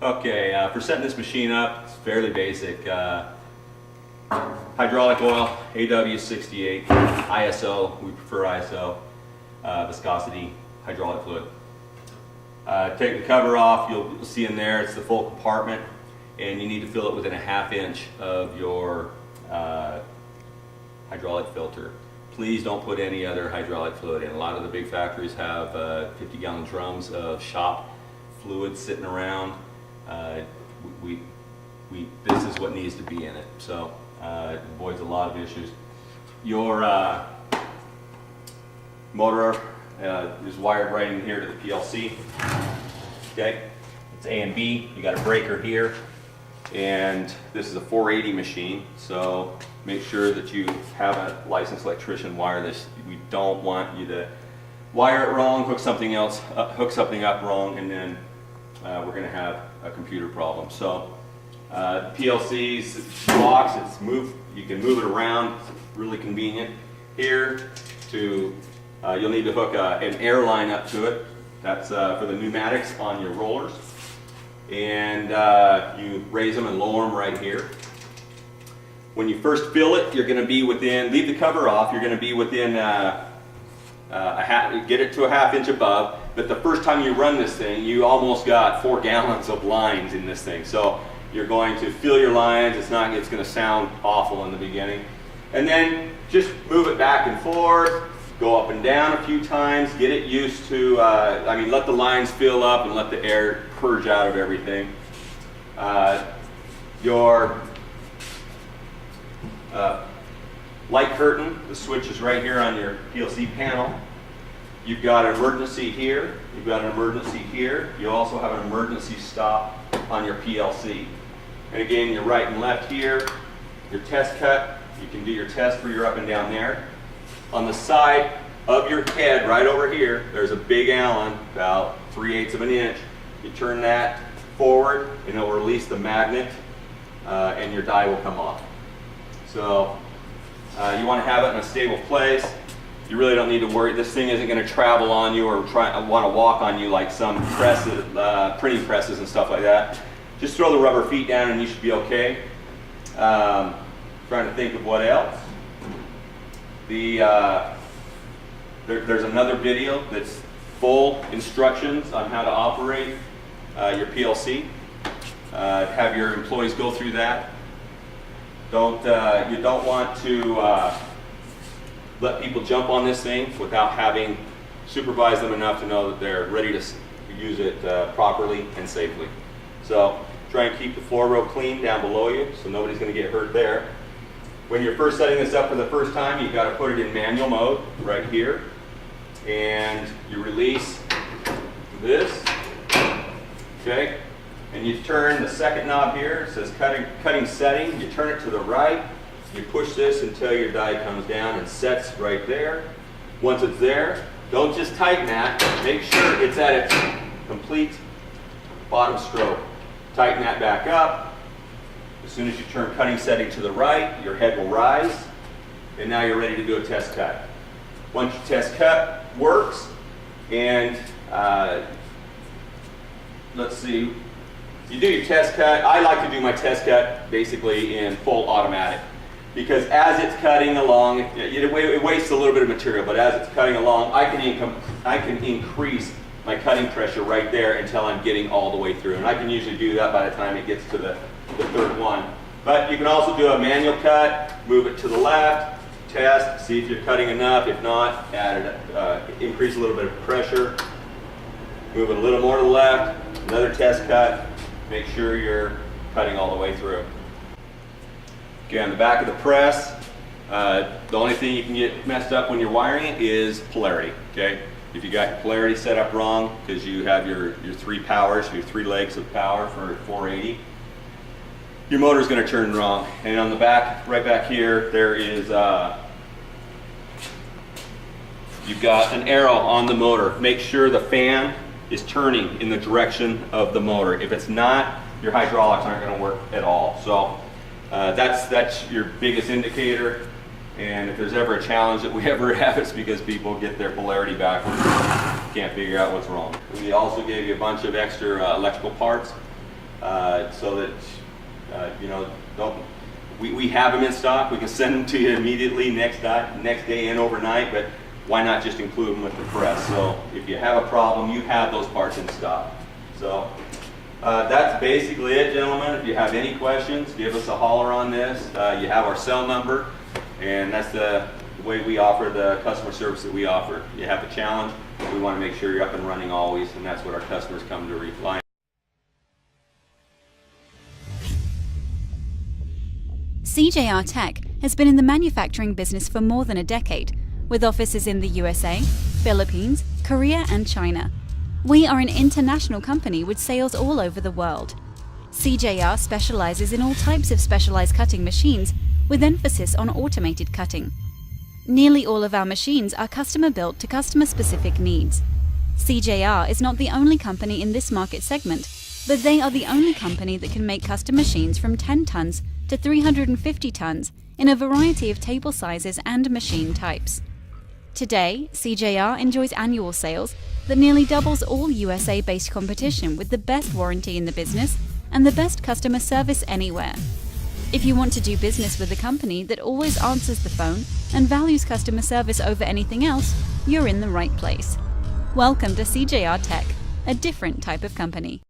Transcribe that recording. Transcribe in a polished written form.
Okay, for setting this machine up, it's fairly basic. Hydraulic oil, AW68, ISO, we prefer ISO, viscosity, hydraulic fluid. Take the cover off, you'll see in there it's the full compartment, and you need to fill it within a ½ inch of your hydraulic filter. Please don't put any other hydraulic fluid in. A lot of the big factories have 50-gallon drums of shop fluid sitting around. This is what needs to be in it, so it avoids a lot of issues. Your motor is wired right in here to the PLC. Okay, it's A and B. You got a breaker here, and this is a 480 machine, so make sure that you have a licensed electrician wire this. We don't want you to wire it wrong, hook something up wrong, and then we're going to have a computer problem. So PLC's box, you can move it around. It's really convenient. Here, you'll need to hook an air line up to it. That's for the pneumatics on your rollers, and you raise them and lower them right here. When you first fill it, you're going to be within, leave the cover off, you're going to be within get it to a ½ inch above, but the first time you run this thing, you almost got 4 gallons of lines in this thing. So you're going to fill your lines. It's going to sound awful in the beginning. And then just move it back and forth, go up and down a few times, get it used to, let the lines fill up and let the air purge out of everything. Your light curtain, the switch is right here on your PLC panel. You've got an emergency here, you've got an emergency here. You also have an emergency stop on your PLC. And again, your right and left here, your test cut, you can do your test for your up and down there. On the side of your head, right over here, there's a big Allen, about 3/8 of an inch. You turn that forward and it will release the magnet and your die will come off. So you want to have it in a stable place. You really don't need to worry. This thing isn't going to travel on you or want to walk on you like some presses, printing presses and stuff like that. Just throw the rubber feet down and you should be okay. Trying to think of what else. There's another video that's full instructions on how to operate your PLC. Have your employees go through that. You don't want to let people jump on this thing without having supervised them enough to know that they're ready to use it properly and safely. So try and keep the floor real clean down below you so nobody's going to get hurt there. When you're first setting this up for the first time, you've got to put it in manual mode right here, and you release this, okay? And you turn the second knob here, it says cutting setting, you turn it to the right, you push this until your die comes down and sets right there. Once it's there, don't just tighten that, make sure it's at its complete bottom stroke. Tighten that back up. As soon as you turn cutting setting to the right, your head will rise, and now you're ready to do a test cut. Once your test cut works, and let's see, you do your test cut. I like to do my test cut basically in full automatic, because as it's cutting along, it wastes a little bit of material, but as it's cutting along, I can increase my cutting pressure right there until I'm getting all the way through. And I can usually do that by the time it gets to the third one. But you can also do a manual cut, move it to the left, test, see if you're cutting enough. If not, increase a little bit of pressure, move it a little more to the left, another test cut, make sure you're cutting all the way through. Okay, on the back of the press, the only thing you can get messed up when you're wiring it is polarity, okay? If you got your polarity set up wrong, because you have your 3 powers, your 3 legs of power for 480, your motor's going to turn wrong. And on the back, right back here, there is, you've got an arrow on the motor. Make sure the fan is turning in the direction of the motor. If it's not, your hydraulics aren't going to work at all. So that's your biggest indicator. And if there's ever a challenge that we ever have, it's because people get their polarity backwards, can't figure out what's wrong. We also gave you a bunch of extra electrical parts. so that you know, we have them in stock. We can send them to you immediately next day and overnight, but why not just include them with the press? So if you have a problem, you have those parts in stock. So that's basically it, gentlemen. If you have any questions, give us a holler on this. You have our cell number, and that's the way we offer the customer service that we offer. You have a challenge, we want to make sure you're up and running always, and that's what our customers come to rely on. CJR Tech has been in the manufacturing business for more than a decade, with offices in the USA, Philippines, Korea and China. We are an international company with sales all over the world. CJR specializes in all types of specialized cutting machines with emphasis on automated cutting. Nearly all of our machines are customer-built to customer-specific needs. CJR is not the only company in this market segment, but they are the only company that can make custom machines from 10 tons to 350 tons in a variety of table sizes and machine types. Today, CJR enjoys annual sales that nearly doubles all USA-based competition with the best warranty in the business and the best customer service anywhere. If you want to do business with a company that always answers the phone and values customer service over anything else, you're in the right place. Welcome to CJR Tech, a different type of company.